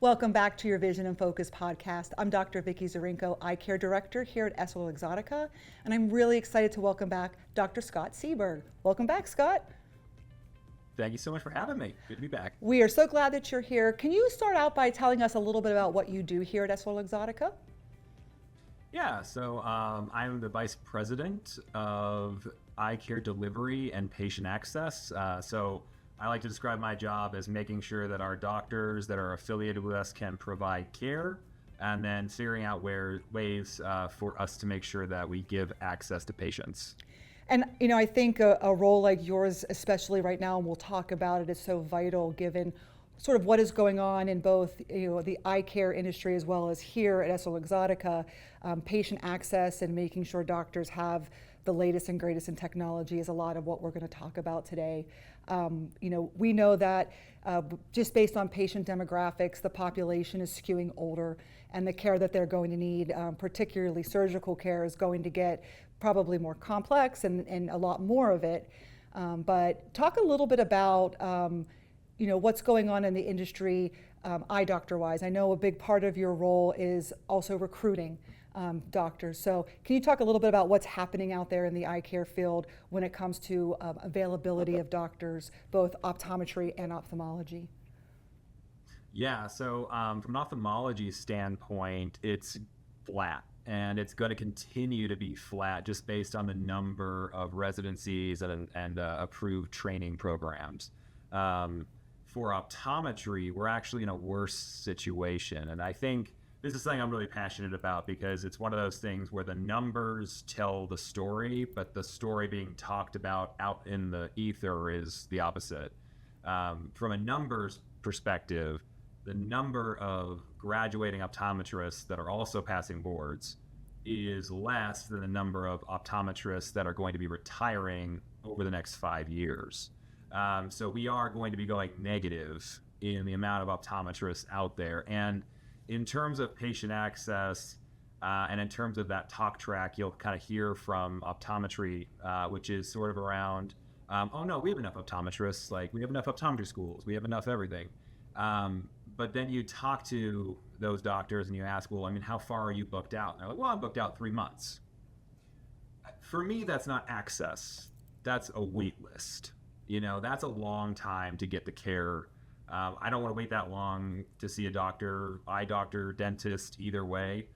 Welcome back to your Vision and Focus podcast. I'm Dr. Vicky Zarinko, Eye Care Director here at EssilorLuxottica, and I'm really excited to welcome back Dr. Scott Seaburg. Welcome back, Scott. Thank you so much for having me. Good to be back. We are so glad that you're here. Can you start out by telling us a little bit about what you do here at EssilorLuxottica? Yeah, so I'm the Vice President of Eye Care Delivery and Patient Access. So I like to describe my job as making sure that our doctors that are affiliated with us can provide care, and then figuring out ways for us to make sure that we give access to patients. And, you know, I think a role like yours, especially right now, and we'll talk about it, is so vital given sort of what is going on in both, the eye care industry as well as here at EssilorLuxottica. Patient access and making sure doctors have the latest and greatest in technology is a lot of what we're going to talk about today. We know that just based on patient demographics, the population is skewing older, and the care that they're going to need, particularly surgical care, is going to get probably more complex and a lot more of it. But talk a little bit about what's going on in the industry, eye doctor-wise. I know a big part of your role is also recruiting doctors. So can you talk a little bit about what's happening out there in the eye care field when it comes to availability of doctors, both optometry and ophthalmology? Yeah, so from an ophthalmology standpoint, it's flat, and it's going to continue to be flat just based on the number of residencies and approved training programs. For optometry, we're actually in a worse situation, and I think this is something I'm really passionate about because it's one of those things where the numbers tell the story, but the story being talked about out in the ether is the opposite. From a numbers perspective, the number of graduating optometrists that are also passing boards is less than the number of optometrists that are going to be retiring over the next 5 years. So we are going to be going negative in the amount of optometrists out there. And in terms of patient access, and in terms of that talk track, you'll kind of hear from optometry, which is sort of around, oh no, we have enough optometrists, like we have enough optometry schools, we have enough everything. But then you talk to those doctors and you ask, well, I mean, how far are you booked out? And they're like, well, I'm booked out 3 months. For me, that's not access. That's a wait list. That's a long time to get the care. I don't want to wait that long to see a doctor, eye doctor, dentist, either way.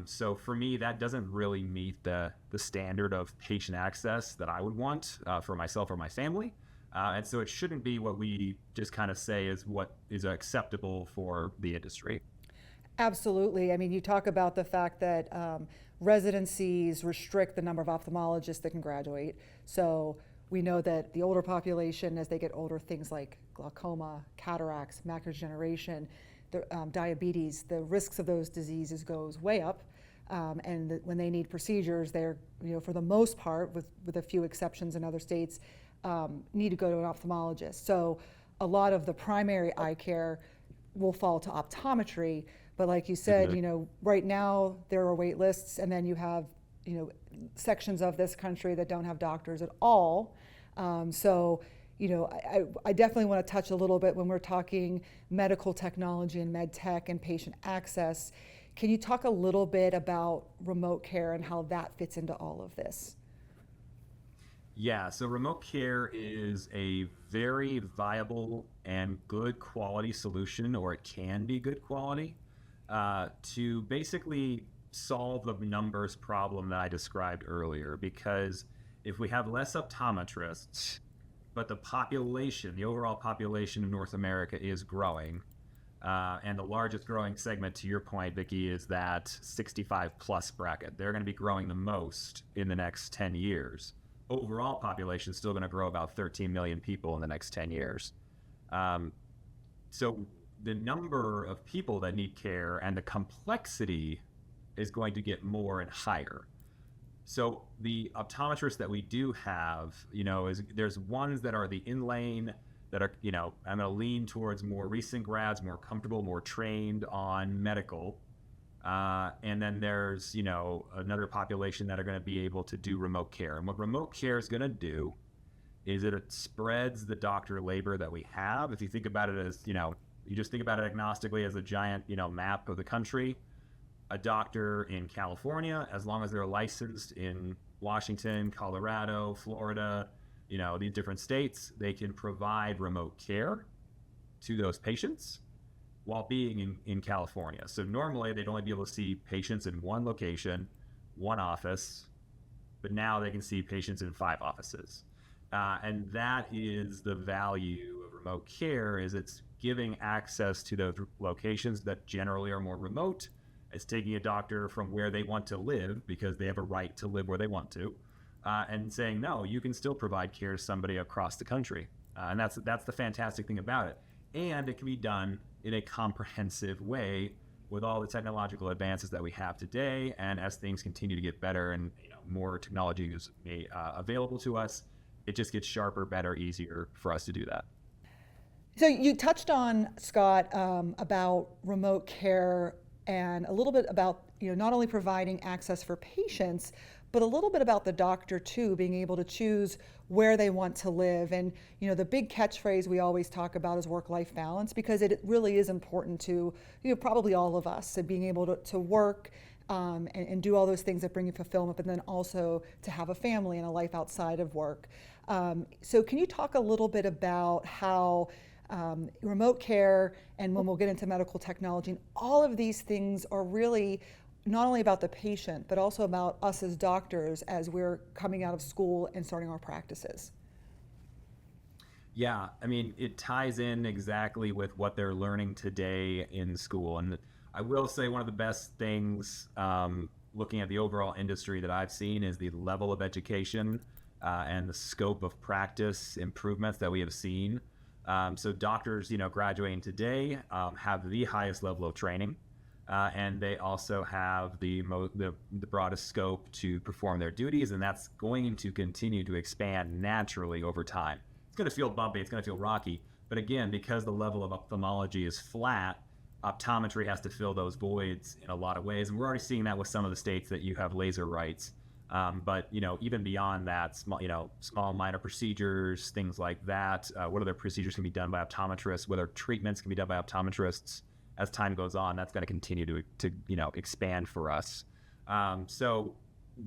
So for me, that doesn't really meet the standard of patient access that I would want for myself or my family. And so it shouldn't be what we just kind of say is what is acceptable for the industry. Absolutely. I mean, you talk about the fact that residencies restrict the number of ophthalmologists that can graduate. So we know that the older population, as they get older, things like glaucoma, cataracts, macular degeneration, diabetes, the risks of those diseases goes way up. When they need procedures, they're, for the most part, with a few exceptions in other states, need to go to an ophthalmologist. So a lot of the primary eye care will fall to optometry. But like you said, right now there are wait lists, and then you have, sections of this country that don't have doctors at all. I definitely want to touch a little bit when we're talking medical technology and med tech and patient access. Can you talk a little bit about remote care and how that fits into all of this? Yeah, so remote care is a very viable and good quality solution, or it can be good quality, to basically solve the numbers problem that I described earlier. Because if we have less optometrists, but the overall population of North America is growing, and the largest growing segment, to your point, Vicki, is that 65 plus bracket. They're going to be growing the most in the next 10 years. Overall population is still going to grow about 13 million people in the next 10 years. So the number of people that need care and the complexity is going to get more and higher. So the optometrists that we do have, there's ones that are the in-lane that are, I'm going to lean towards more recent grads, more comfortable, more trained on medical. And then there's, another population that are going to be able to do remote care. And what remote care is going to do is it spreads the doctor labor that we have. If you think about it as, You just think about it agnostically as a giant, map of the country. A doctor in California, as long as they're licensed in Washington, Colorado, Florida, these different states, they can provide remote care to those patients while being in California. So normally they'd only be able to see patients in one location, one office, but now they can see patients in 5 offices. And that is the value of remote care, is it's giving access to those locations that generally are more remote. It's taking a doctor from where they want to live, because they have a right to live where they want to, and saying, no, you can still provide care to somebody across the country. And that's the fantastic thing about it. And it can be done in a comprehensive way with all the technological advances that we have today. And as things continue to get better and more technology is available to us, it just gets sharper, better, easier for us to do that. So you touched on, Scott, about remote care and a little bit about not only providing access for patients, but a little bit about the doctor too, being able to choose where they want to live. And the big catchphrase we always talk about is work-life balance, because it really is important to probably all of us, to being able to work and do all those things that bring you fulfillment, but then also to have a family and a life outside of work. So can you talk a little bit about how remote care, and when we'll get into medical technology, and all of these things are really not only about the patient, but also about us as doctors as we're coming out of school and starting our practices? Yeah, I mean, it ties in exactly with what they're learning today in school. And I will say one of the best things, looking at the overall industry, that I've seen is the level of education and the scope of practice improvements that we have seen. So doctors, graduating today have the highest level of training, and they also have the broadest scope to perform their duties, and that's going to continue to expand naturally over time. It's going to feel bumpy, it's going to feel rocky, but again, because the level of ophthalmology is flat, optometry has to fill those voids in a lot of ways, and we're already seeing that with some of the states that you have laser rights. But even beyond that, small minor procedures, things like that. What other procedures can be done by optometrists? What other treatments can be done by optometrists? As time goes on, that's going to continue to expand for us. So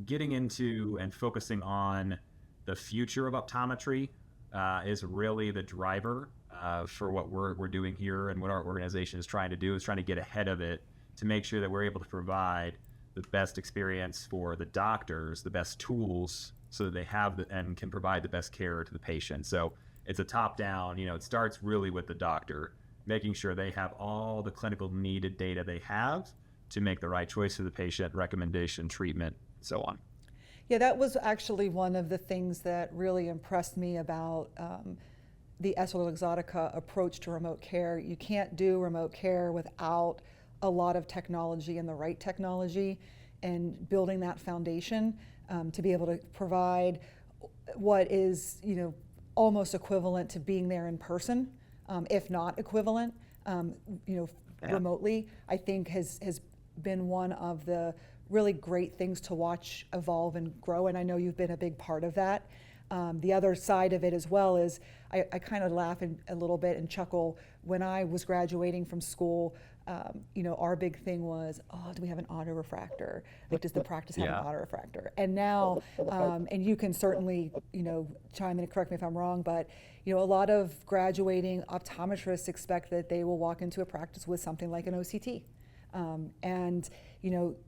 getting into and focusing on the future of optometry is really the driver for what we're doing here, and what our organization is trying to do, is trying to get ahead of it to make sure that we're able to provide the best experience for the doctors, the best tools, so that they have and can provide the best care to the patient. So it's a top-down, it starts really with the doctor, making sure they have all the clinical needed data they have to make the right choice for the patient, recommendation, treatment, and so on. Yeah, that was actually one of the things that really impressed me about the EssilorLuxottica approach to remote care. You can't do remote care without a lot of technology, and the right technology, and building that foundation to be able to provide what is almost equivalent to being there in person, if not equivalent, remotely. I think has been one of the really great things to watch evolve and grow, and I know you've been a big part of that. The other side of it as well is I kind of laugh a little bit and chuckle. When I was graduating from school, our big thing was, do we have an autorefractor? Like, does the practice have an autorefractor? And now, and you can certainly, chime in and correct me if I'm wrong, but, a lot of graduating optometrists expect that they will walk into a practice with something like an OCT. And,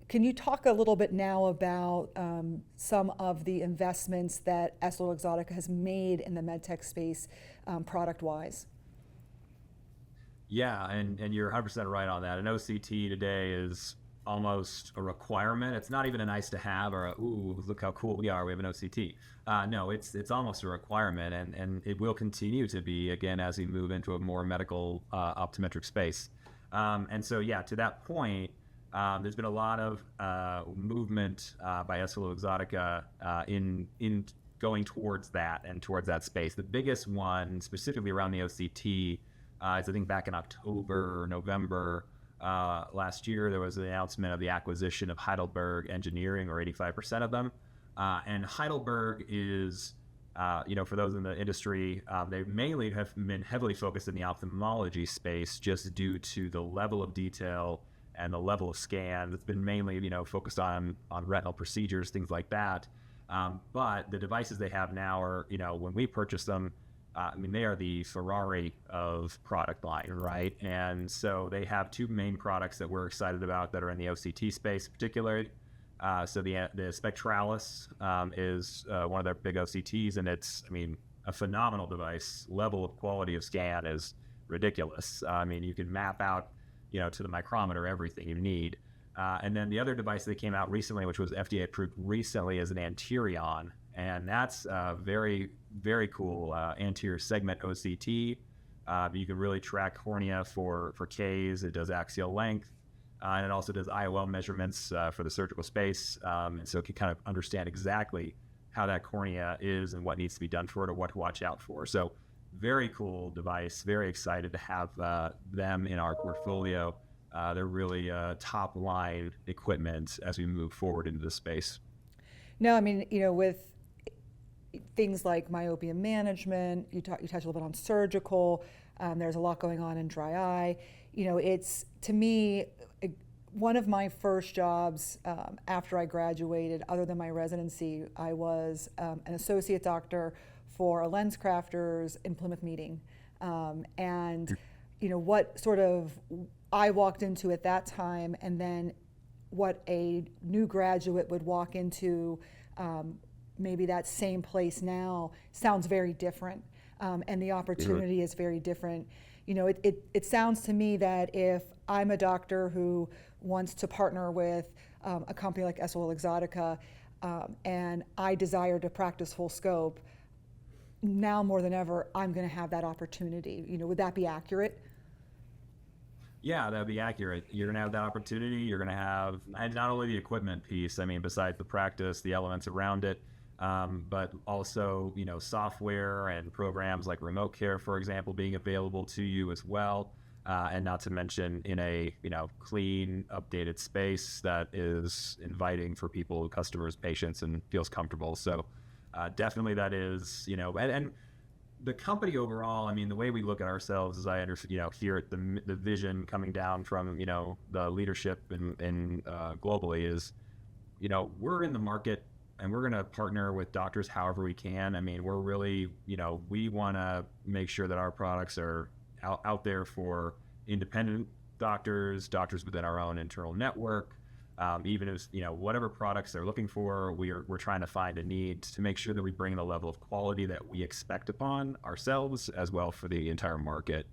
can you talk a little bit now about some of the investments that EssilorLuxottica has made in the medtech space, product-wise? Yeah, and you're 100% right on that. An OCT today is almost a requirement. It's not even a nice to have, or ooh, look how cool we are, we have an OCT. No, it's almost a requirement, and it will continue to be, again, as we move into a more medical optometric space. And so, yeah, to that point, there's been a lot of movement by EssilorLuxottica in going towards that and towards that space. The biggest one, specifically around the OCT, I think back in October or November last year, there was an announcement of the acquisition of Heidelberg Engineering, or 85% of them. And Heidelberg is For those in the industry, they mainly have been heavily focused in the ophthalmology space just due to the level of detail and the level of scan. It's been mainly, focused on retinal procedures, things like that. But the devices they have now are, when we purchase them, they are the Ferrari of product line, right? And so they have two main products that we're excited about that are in the OCT space, particularly. So the Spectralis is one of their big OCTs, and it's, a phenomenal device. Level of quality of scan is ridiculous. You can map out, to the micrometer, everything you need. And then the other device that came out recently, which was FDA approved recently, is an Anterion. And that's very, very cool anterior segment OCT. You can really track cornea for Ks. It does axial length. And it also does IOL measurements for the surgical space. And so it can kind of understand exactly how that cornea is and what needs to be done for it or what to watch out for. So very cool device. Very excited to have them in our portfolio. They're really top line equipment as we move forward into this space. No, with things like myopia management, you touch a little bit on surgical. There's a lot going on in dry eye. It's, to me, one of my first jobs after I graduated, other than my residency, I was an associate doctor for a lens crafters in Plymouth Meeting. What sort of I walked into at that time, and then what a new graduate would walk into maybe that same place now sounds very different, and the opportunity is very different. It sounds to me that if I'm a doctor who wants to partner with a company like EssilorLuxottica, and I desire to practice full scope, now more than ever, I'm going to have that opportunity. Would that be accurate? Yeah, that would be accurate. You're going to have that opportunity. You're going to have, and not only the equipment piece, besides the practice, the elements around it, but also, software and programs like remote care, for example, being available to you as well. And not to mention in a, clean, updated space that is inviting for people, customers, patients, and feels comfortable. So definitely that is, and the company overall, the way we look at ourselves, as I understand, here at the vision coming down from, the leadership and globally is, we're in the market and we're going to partner with doctors however we can. We're really, we want to make sure that our products are out there for independent doctors within our own internal network. Even as, whatever products they're looking for, we're trying to find a need to make sure that we bring the level of quality that we expect upon ourselves as well for the entire market.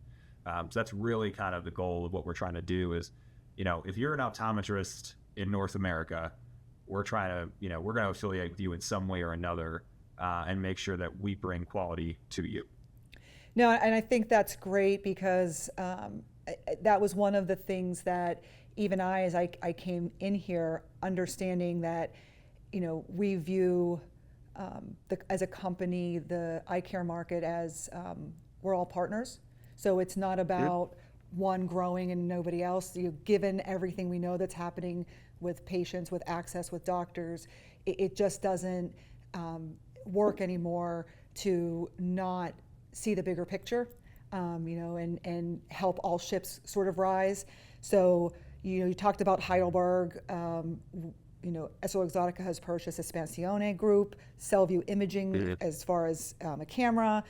So that's really kind of the goal of what we're trying to do is, if you're an optometrist in North America, we're trying to, we're going to affiliate with you in some way or another and make sure that we bring quality to you. No, and I think that's great because that was one of the things that even as I came in here, understanding that, we view as a company, the eye care market as we're all partners. So it's not about one growing and nobody else. Given everything we know that's happening with patients, with access, with doctors, it just doesn't work anymore to not see the bigger picture, and help all ships sort of rise. So, you talked about Heidelberg. EssilorLuxottica has purchased Espansione Group, Cellview Imaging as far as a camera,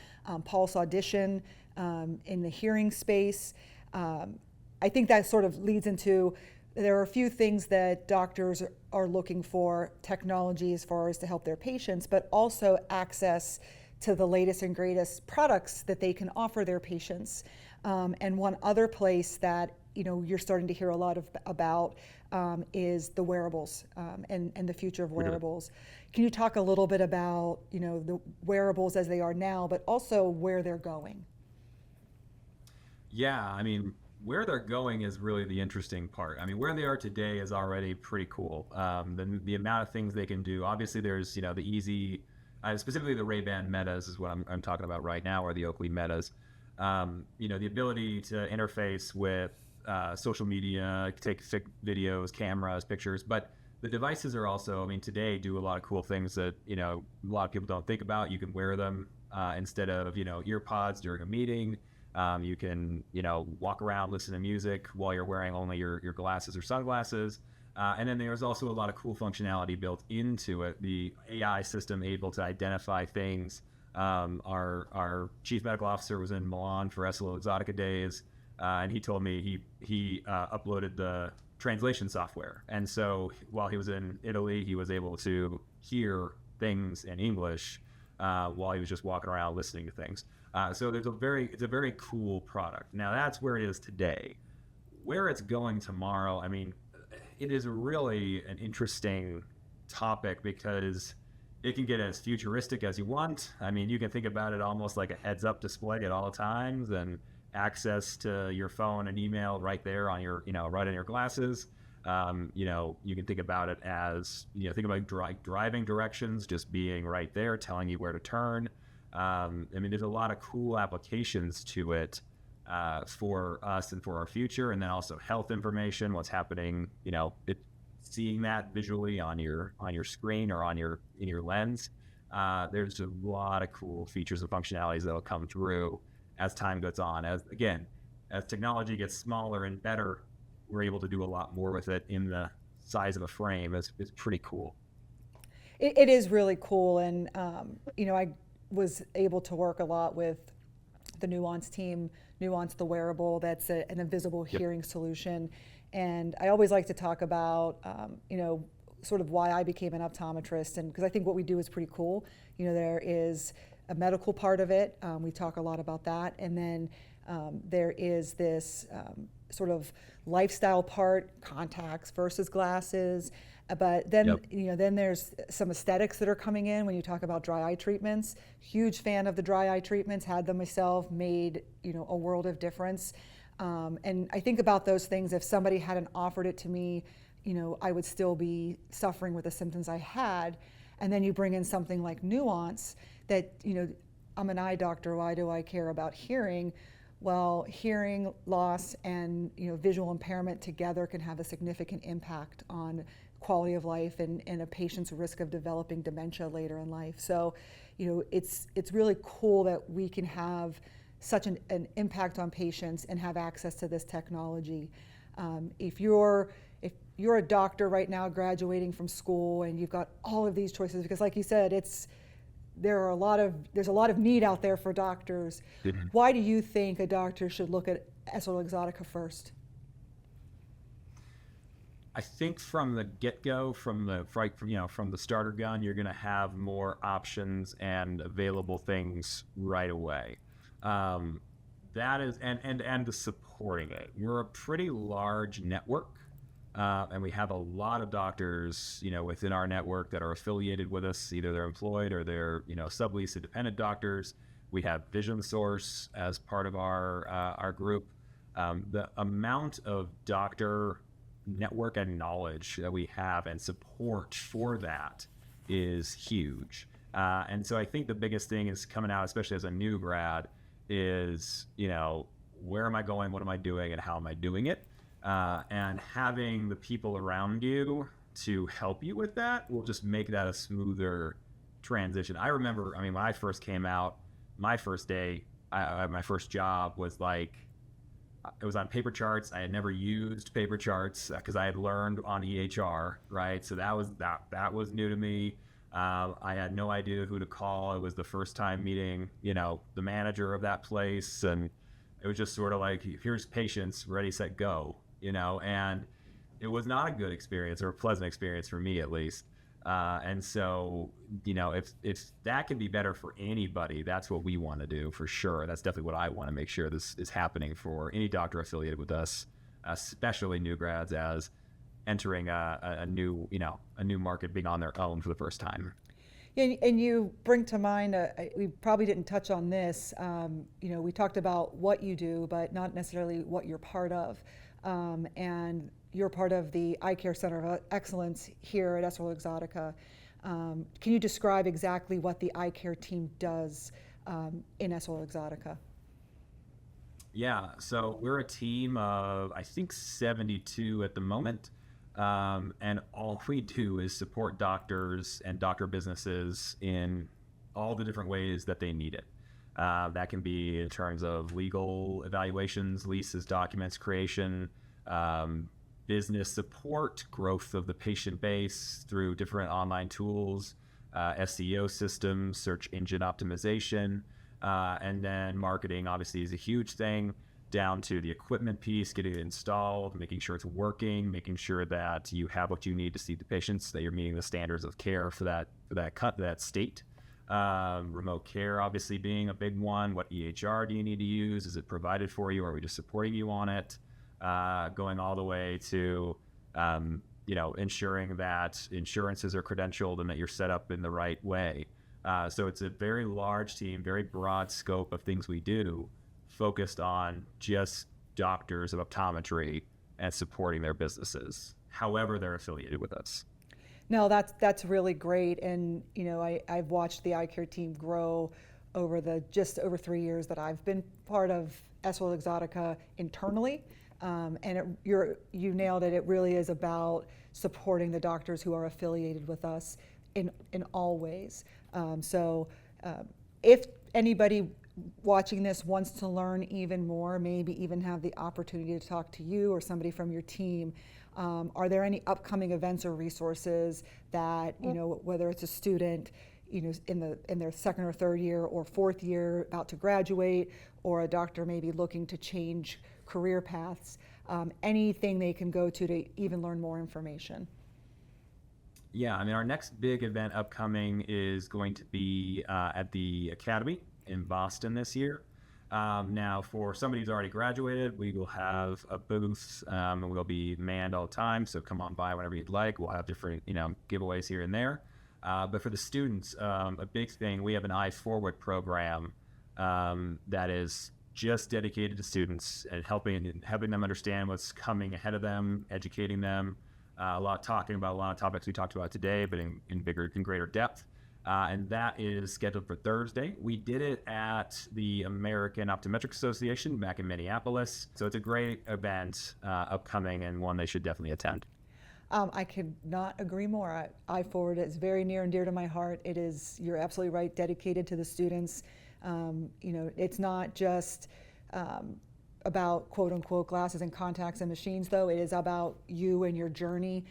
Pulse Audition in the hearing space. I think that sort of leads into, there are a few things that doctors are looking for, technology as far as to help their patients, but also access to the latest and greatest products that they can offer their patients. And one other place that you're starting to hear a lot about is the wearables and the future of wearables. Can you talk a little bit about the wearables as they are now, but also where they're going? Yeah, where they're going is really the interesting part. Where they are today is already pretty cool. The amount of things they can do. Obviously, there's the easy, specifically the Ray-Ban Metas is what I'm talking about right now, or the Oakley Metas. The ability to interface with social media, take videos, cameras, pictures, but The devices are also, I mean, today do a lot of cool things that, a lot of people don't think about. You can wear them instead of, ear pods during a meeting. You can, walk around, listen to music while you're wearing only your glasses or sunglasses. And then there's also a lot of cool functionality built into it. The AI system able to identify things. Our chief medical officer was in Milan for EssilorLuxottica days, and he told me he uploaded the translation software. And so while he was in Italy, he was able to hear things in English while he was just walking around listening to things. So it's a very cool product. Now that's where it is today. Where it's going tomorrow, I mean, it is really an interesting topic because it can get as futuristic as you want. I mean, you can think about it almost like a heads-up display at all times, and access to your phone and email right there on your, right on your glasses. You can think about it as, think about driving directions just being right there, telling you where to turn. I mean, there's a lot of cool applications to it for us and for our future, and then also health information, what's happening, seeing that visually on your screen or in your lens. There's a lot of cool features and functionalities that'll come through as time goes on. As technology gets smaller and better, we're able to do a lot more with it in the size of a frame. It's pretty cool. It is really cool, and I was able to work a lot with the Nuance team. Nuance, the wearable, that's an invisible Yep. hearing solution. And I always like to talk about, sort of why I became an optometrist, and because I think what we do is pretty cool. There is a medical part of it. We talk a lot about that, and then there is this sort of lifestyle part, contacts versus glasses. But then, Yep. then there's some aesthetics that are coming in when you talk about dry eye treatments. Huge fan of the dry eye treatments, had them myself, made, a world of difference. And I think about those things. If somebody hadn't offered it to me, I would still be suffering with the symptoms I had. And then you bring in something like Nuance that, I'm an eye doctor, why do I care about hearing? Well, hearing loss and visual impairment together can have a significant impact on quality of life and a patient's risk of developing dementia later in life. So, it's really cool that we can have such an impact on patients and have access to this technology. If you're a doctor right now graduating from school and you've got all of these choices, because like you said, there's a lot of need out there for doctors. Mhm. Why do you think a doctor should look at EssilorLuxottica first? I think from the get-go, from the starter gun, you're going to have more options and available things right away. That is, and the supporting it. We're a pretty large network, and we have a lot of doctors, within our network that are affiliated with us. Either they're employed or they're, sublease independent doctors. We have Vision Source as part of our group. The amount of doctor network and knowledge that we have and support for that is huge. And so I think the biggest thing is coming out, especially as a new grad, is, where am I going, what am I doing, and how am I doing it? And having the people around you to help you with that will just make that a smoother transition. I remember, when I first came out, my first day, my first job was like, it was on paper charts. I had never used paper charts because I had learned on EHR, right? So that was new to me. I had no idea who to call. It was the first time meeting, the manager of that place, and it was just sort of like, here's patients, ready, set, go, and it was not a good experience or a pleasant experience for me, at least. And so, if that can be better for anybody, that's what we want to do for sure. That's definitely what I want to make sure this is happening for any doctor affiliated with us, especially new grads as entering a new market, being on their own for the first time. And you bring to mind, we probably didn't touch on this, we talked about what you do, but not necessarily what you're part of. And you're part of the Eye Care Center of Excellence here at EssilorLuxottica. Can you describe exactly what the eye care team does in EssilorLuxottica? Yeah, so we're a team of, I think, 72 at the moment. And all we do is support doctors and doctor businesses in all the different ways that they need it. That can be in terms of legal evaluations, leases, documents creation, business support, growth of the patient base through different online tools, SEO systems, search engine optimization, and then marketing obviously is a huge thing, down to the equipment piece, getting it installed, making sure it's working, making sure that you have what you need to see the patients, that you're meeting the standards of care for that state. Remote care obviously being a big one. What EHR do you need to use? Is it provided for you? Or are we just supporting you on it? Going all the way to ensuring that insurances are credentialed and that you're set up in the right way. So it's a very large team, very broad scope of things we do, focused on just doctors of optometry and supporting their businesses, however they're affiliated with us. No, that's really great. And, I've watched the eye care team grow over just over 3 years that I've been part of EssilorLuxottica internally. And you nailed it. It really is about supporting the doctors who are affiliated with us in all ways. If anybody watching this wants to learn even more, maybe even have the opportunity to talk to you or somebody from your team, are there any upcoming events or resources that, whether it's a student, in their second or third year or fourth year about to graduate, or a doctor maybe looking to change career paths, anything they can go to even learn more information? Yeah, our next big event upcoming is going to be at the Academy in Boston this year. Now, for somebody who's already graduated, we will have a booth, and we'll be manned all the time. So come on by whenever you'd like. We'll have different, giveaways here and there. But for the students, a big thing, we have an Eye Forward program that is just dedicated to students and helping them understand what's coming ahead of them, educating them. Talking about a lot of topics we talked about today, but in greater depth. And that is scheduled for Thursday. We did it at the American Optometric Association back in Minneapolis. So it's a great event upcoming, and one they should definitely attend. I could not agree more. Eye Forward is very near and dear to my heart. It is, you're absolutely right, dedicated to the students. It's not just about quote unquote glasses and contacts and machines, though. It is about you and your journey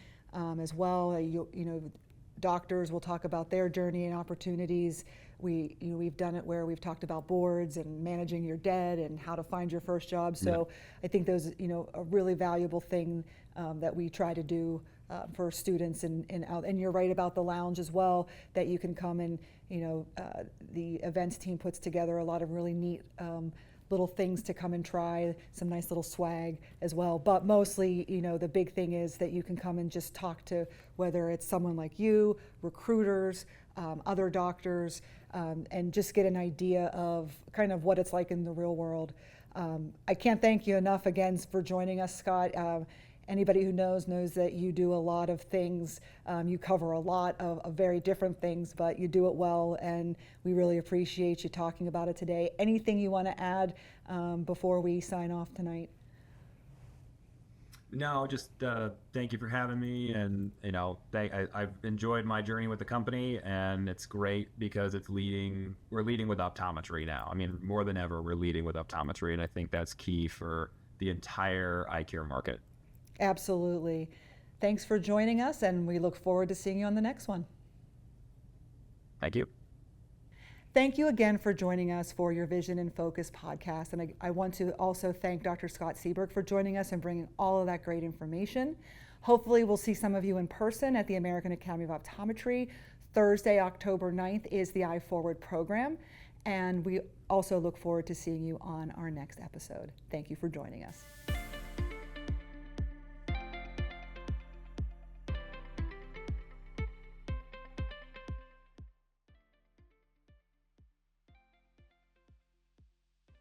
as well. Doctors will talk about their journey and opportunities. We've done it where we've talked about boards and managing your debt and how to find your first job. So I think those, a really valuable thing that we try to do for students. And you're right about the lounge as well, that you can come and, the events team puts together a lot of really neat little things to come and try, some nice little swag as well. But mostly, the big thing is that you can come and just talk to, whether it's someone like you, recruiters, other doctors, and just get an idea of kind of what it's like in the real world. I can't thank you enough again for joining us, Scott. Anybody who knows that you do a lot of things. You cover a lot of very different things, but you do it well, and we really appreciate you talking about it today. Anything you want to add before we sign off tonight? No, just thank you for having me, and I've enjoyed my journey with the company, and it's great because we're leading with optometry now. More than ever, we're leading with optometry, and I think that's key for the entire eye care market. Absolutely. Thanks for joining us, and we look forward to seeing you on the next one. Thank you. Thank you again for joining us for your Vision in Focus podcast. And I want to also thank Dr. Scott Seaburg for joining us and bringing all of that great information. Hopefully we'll see some of you in person at the American Academy of Optometry. Thursday, October 9th is the Eye Forward program. And we also look forward to seeing you on our next episode. Thank you for joining us.